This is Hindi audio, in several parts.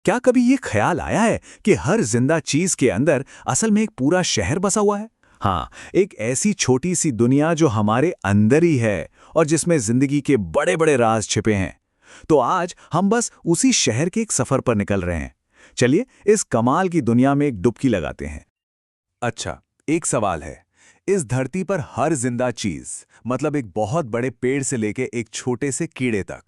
क्या कभी ये ख्याल आया है कि हर जिंदा चीज के अंदर असल में एक पूरा शहर बसा हुआ है? हाँ, एक ऐसी छोटी सी दुनिया जो हमारे अंदर ही है और जिसमें जिंदगी के बड़े बड़े राज छिपे हैं। तो आज हम बस उसी शहर के एक सफर पर निकल रहे हैं। चलिए इस कमाल की दुनिया में एक डुबकी लगाते हैं। अच्छा, एक सवाल है। इस धरती पर हर जिंदा चीज, मतलब एक बहुत बड़े पेड़ से लेके एक छोटे से कीड़े तक,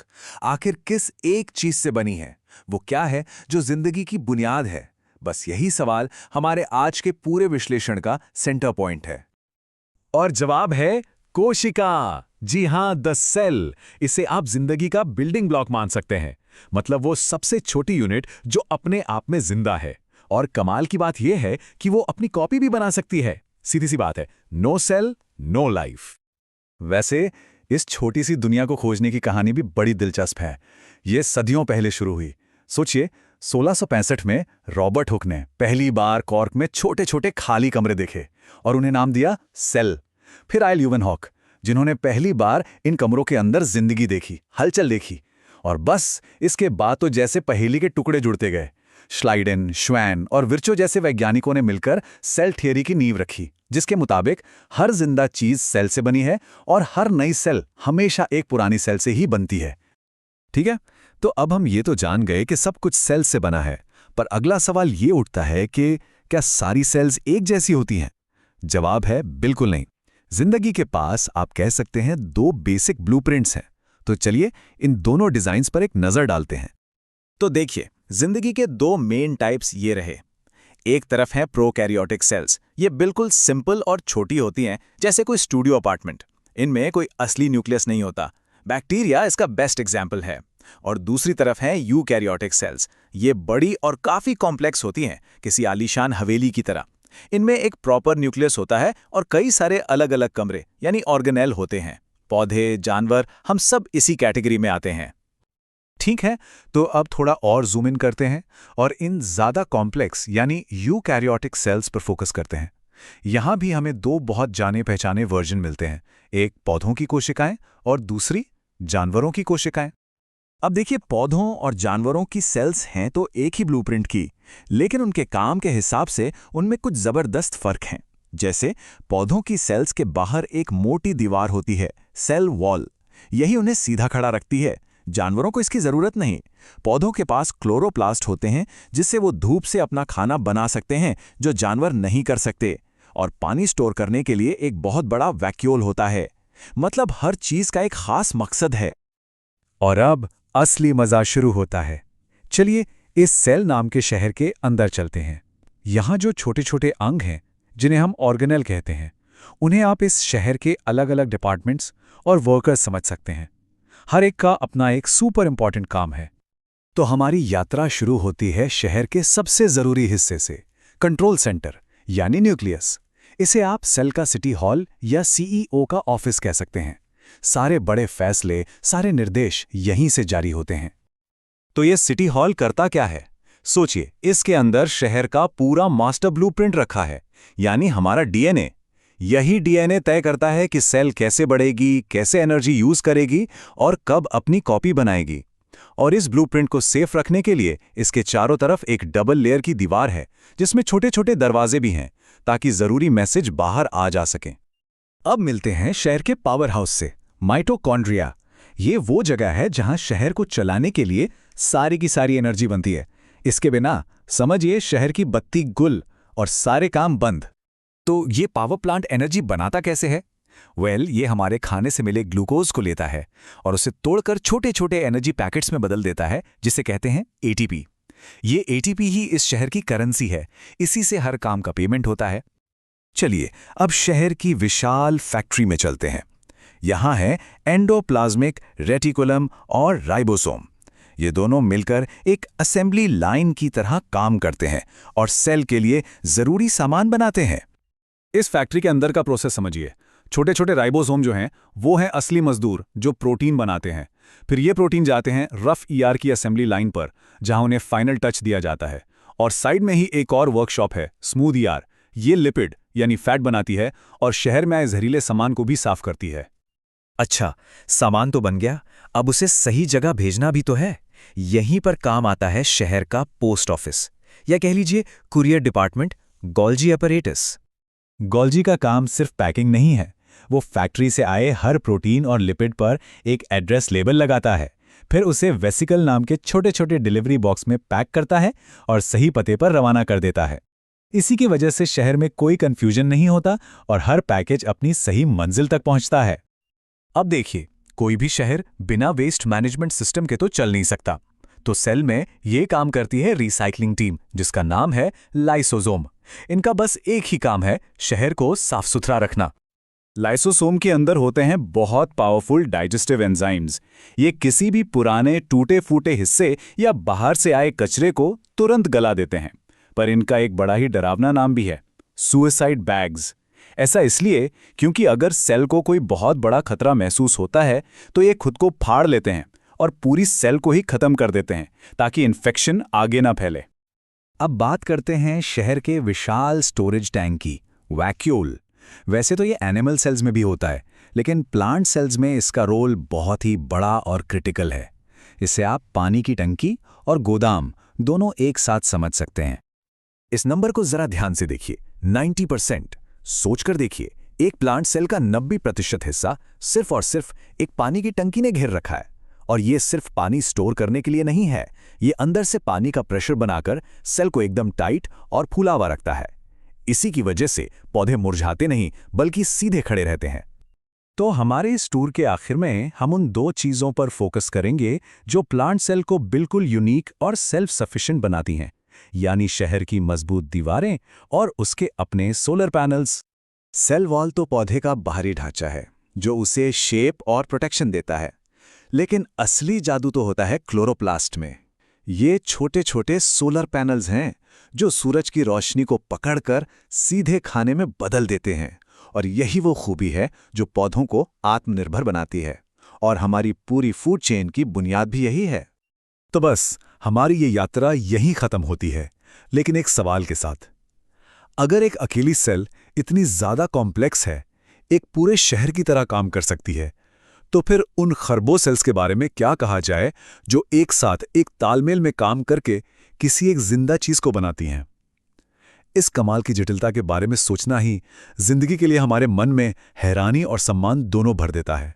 आखिर किस एक चीज से बनी है? वो क्या है जो जिंदगी की बुनियाद है? बस यही सवाल हमारे आज के पूरे विश्लेषण का सेंटर पॉइंट है। और जवाब है कोशिका। जी हां, द सेल। इसे आप जिंदगी का बिल्डिंग ब्लॉक मान सकते हैं। मतलब वो सबसे छोटी यूनिट जो अपने आप में जिंदा है। और कमाल की बात यह है कि वो अपनी कॉपी भी बना सकती है। सीधी सी बात है, नो सेल नो लाइफ। वैसे इस छोटी सी दुनिया को खोजने की कहानी भी बड़ी दिलचस्प है। ये सदियों पहले शुरू हुई। सोचिए, 1665 में रॉबर्ट हुक ने पहली बार कॉर्क में छोटे छोटे खाली कमरे देखे और उन्हें नाम दिया सेल। फिर आए ल्यूवेनहॉक, जिन्होंने पहली बार इन कमरों के अंदर जिंदगी देखी, हलचल देखी। और बस इसके बाद तो जैसे पहेली के टुकड़े जुड़ते गए। श्लाइडेन, श्वैन और विर्चो जैसे वैज्ञानिकों ने मिलकर सेल थियरी की नींव रखी, जिसके मुताबिक हर जिंदा चीज सेल से बनी है और हर नई सेल हमेशा एक पुरानी सेल से ही बनती है। ठीक है, तो अब हम ये तो जान गए कि सब कुछ सेल से बना है, पर अगला सवाल ये उठता है कि क्या सारी सेल्स एक जैसी होती हैं? जवाब है बिल्कुल नहीं। जिंदगी के पास आप कह सकते हैं दो बेसिक ब्लूप्रिंट्स हैं। तो चलिए इन दोनों डिजाइन्स पर एक नजर डालते हैं। तो देखिए, जिंदगी के दो मेन टाइप्स ये रहे। एक तरफ है प्रोकैरियोटिक सेल्स। ये बिल्कुल सिंपल और छोटी होती हैं, जैसे कोई स्टूडियो अपार्टमेंट। इनमें कोई असली न्यूक्लियस नहीं होता। बैक्टीरिया इसका बेस्ट एग्जाम्पल है। और दूसरी तरफ है यूकैरियोटिक सेल्स। ये बड़ी और काफी कॉम्प्लेक्स होती हैं, किसी आलीशान हवेली की तरह। इनमें एक प्रॉपर न्यूक्लियस होता है और कई सारे अलग अलग कमरे यानी ऑर्गेनेल होते हैं। पौधे, जानवर, हम सब इसी कैटेगरी में आते हैं। ठीक है, तो अब थोड़ा और जूम इन करते हैं और इन ज्यादा कॉम्प्लेक्स यानी यूकैरियोटिक सेल्स पर फोकस करते हैं। यहां भी हमें दो बहुत जाने पहचाने वर्जन मिलते हैं, एक पौधों की कोशिकाएं और दूसरी जानवरों की कोशिकाएं। अब देखिए, पौधों और जानवरों की सेल्स हैं तो एक ही ब्लूप्रिंट की, लेकिन उनके काम के हिसाब से उनमें कुछ जबरदस्त फर्क हैं। जैसे पौधों की सेल्स के बाहर एक मोटी दीवार होती है, सेल वॉल। यही उन्हें सीधा खड़ा रखती है। जानवरों को इसकी जरूरत नहीं। पौधों के पास क्लोरोप्लास्ट होते हैं, जिससे वो धूप से अपना खाना बना सकते हैं, जो जानवर नहीं कर सकते। और पानी स्टोर करने के लिए एक बहुत बड़ा वैक्यूल होता है। मतलब हर चीज का एक खास मकसद है। और अब असली मजा शुरू होता है। चलिए इस सेल नाम के शहर के अंदर चलते हैं। यहां जो छोटे छोटे अंग हैं, जिन्हें हम ऑर्गेनेल कहते हैं, उन्हें आप इस शहर के अलग अलग डिपार्टमेंट्स और वर्कर्स समझ सकते हैं। हर एक का अपना एक सुपर इंपॉर्टेंट काम है। तो हमारी यात्रा शुरू होती है शहर के सबसे जरूरी हिस्से से, कंट्रोल सेंटर यानी न्यूक्लियस। इसे आप सेल का सिटी हॉल या सीईओ का ऑफिस कह सकते हैं। सारे बड़े फैसले, सारे निर्देश यहीं से जारी होते हैं। तो ये सिटी हॉल करता क्या है? सोचिए, इसके अंदर शहर का पूरा मास्टर ब्लूप्रिंट रखा है, यानी हमारा डीएनए। यही डीएनए तय करता है कि सेल कैसे बढ़ेगी, कैसे एनर्जी यूज करेगी और कब अपनी कॉपी बनाएगी। और इस ब्लूप्रिंट को सेफ रखने के लिए इसके चारों तरफ एक डबल लेयर की दीवार है, जिसमें छोटे छोटे दरवाजे भी हैं, ताकि जरूरी मैसेज बाहर आ जा सके। अब मिलते हैं शहर के पावर हाउस से, माइटोकॉन्ड्रिया। ये वो जगह है जहां शहर को चलाने के लिए सारी की सारी एनर्जी बनती है। इसके बिना समझिए शहर की बत्ती गुल और सारे काम बंद। तो ये पावर प्लांट एनर्जी बनाता कैसे है? ये हमारे खाने से मिले ग्लूकोज को लेता है और उसे तोड़कर छोटे छोटे एनर्जी पैकेट्स में बदल देता है, जिसे कहते हैं एटीपी। ये एटीपी ही इस शहर की करेंसी है। इसी से हर काम का पेमेंट होता है। चलिए अब शहर की विशाल फैक्ट्री में चलते हैं। यहां है एंडोप्लाज्मिक रेटिकुलम और राइबोसोम। ये दोनों मिलकर एक असेंबली लाइन की तरह काम करते हैं और सेल के लिए जरूरी सामान बनाते हैं। इस फैक्ट्री के अंदर का प्रोसेस समझिए। छोटे छोटे राइबोसोम जो हैं, वो हैं असली मजदूर जो प्रोटीन बनाते हैं। फिर ये प्रोटीन जाते हैं रफ ईआर की असेंबली लाइन पर, जहां उन्हें फाइनल टच दिया जाता है। और साइड में ही एक और वर्कशॉप है, स्मूथ ईआर। ये लिपिड यानी फैट बनाती है और शहर में आए जहरीले सामान को भी साफ करती है। अच्छा, सामान तो बन गया, अब उसे सही जगह भेजना भी तो है। यहीं पर काम आता है शहर का पोस्ट ऑफिस, या कह लीजिए courier department, Golgi apparatus. Golgi का काम सिर्फ पैकिंग नहीं है, वो फैक्ट्री से आए हर प्रोटीन और लिपिड पर एक एड्रेस लेबल लगाता है, फिर उसे वेसिकल नाम के छोटे छोटे डिलीवरी बॉक्स में पैक करता है और सही पते पर रवाना कर देता है। इसी की वजह से शहर में कोई कंफ्यूजन नहीं होता और हर पैकेज अपनी सही मंजिल तक पहुंचता है। अब देखिए, कोई भी शहर बिना वेस्ट मैनेजमेंट सिस्टम के तो चल नहीं सकता। तो सेल में ये काम करती है रिसाइकलिंग टीम, जिसका नाम है लाइसोसोम। इनका बस एक ही काम है, शहर को साफ सुथरा रखना। लाइसोसोम के अंदर होते हैं बहुत पावरफुल डाइजेस्टिव एंजाइम्स। ये किसी भी पुराने टूटे फूटे हिस्से या बाहर से आए कचरे को तुरंत गला देते हैं। पर इनका एक बड़ा ही डरावना नाम भी है, सुसाइड बैग्स। ऐसा इसलिए क्योंकि अगर सेल को कोई बहुत बड़ा खतरा महसूस होता है तो ये खुद को फाड़ लेते हैं और पूरी सेल को ही खत्म कर देते हैं ताकि इन्फेक्शन आगे ना फैले। अब बात करते हैं शहर के विशाल स्टोरेज टैंक की, वैक्यूल। वैसे तो ये एनिमल सेल्स में भी होता है, लेकिन प्लांट सेल्स में इसका रोल बहुत ही बड़ा और क्रिटिकल है। इसे आप पानी की टंकी और गोदाम दोनों एक साथ समझ सकते हैं। इस नंबर को जरा ध्यान से देखिए, 90%। सोचकर देखिए, एक प्लांट सेल का 90% हिस्सा सिर्फ और सिर्फ एक पानी की टंकी ने घेर रखा है। और ये सिर्फ पानी स्टोर करने के लिए नहीं है, ये अंदर से पानी का प्रेशर बनाकर सेल को एकदम टाइट और फूला हुआ रखता है। इसी की वजह से पौधे मुरझाते नहीं बल्कि सीधे खड़े रहते हैं। तो हमारे इस टूर के आखिर में हम उन दो चीजों पर फोकस करेंगे जो प्लांट सेल को बिल्कुल यूनिक और सेल्फ सफिशिएंट बनाती हैं, यानी शहर की मजबूत दीवारें और उसके अपने सोलर पैनल्स। सेल वॉल तो पौधे का बाहरी ढांचा है जो उसे शेप और प्रोटेक्शन देता है, लेकिन असली जादू तो होता है क्लोरोप्लास्ट में। ये छोटे छोटे सोलर पैनल्स हैं जो सूरज की रोशनी को पकड़कर सीधे खाने में बदल देते हैं। और यही वो खूबी है जो पौधों को आत्मनिर्भर बनाती है, और हमारी पूरी फूड चेन की बुनियाद भी यही है। तो बस हमारी ये यात्रा यहीं खत्म होती है, लेकिन एक सवाल के साथ। अगर एक अकेली सेल इतनी ज्यादा कॉम्प्लेक्स है, एक पूरे शहर की तरह काम कर सकती है, तो फिर उन खरबों सेल्स के बारे में क्या कहा जाए जो एक साथ एक तालमेल में काम करके किसी एक जिंदा चीज को बनाती हैं। इस कमाल की जटिलता के बारे में सोचना ही जिंदगी के लिए हमारे मन में हैरानी और सम्मान दोनों भर देता है।